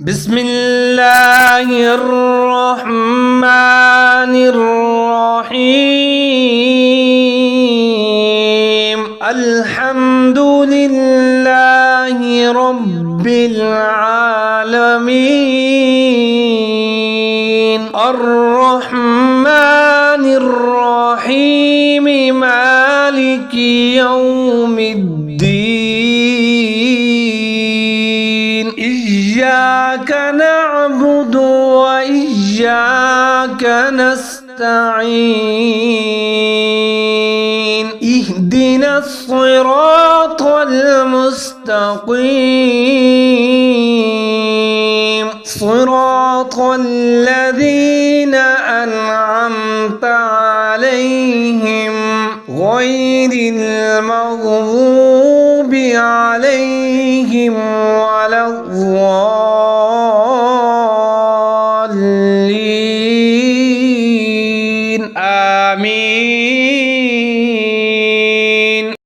بسم الله الرحمن الرحيم الحمد لله رب العالمين الرحمن الرحيم مالك يوم الدين إياك نعبد وإياك نستعين اهدنا الصراط المستقيم صراط الذين أنعمت عليهم غير المغضوب عليهم ولا الضالين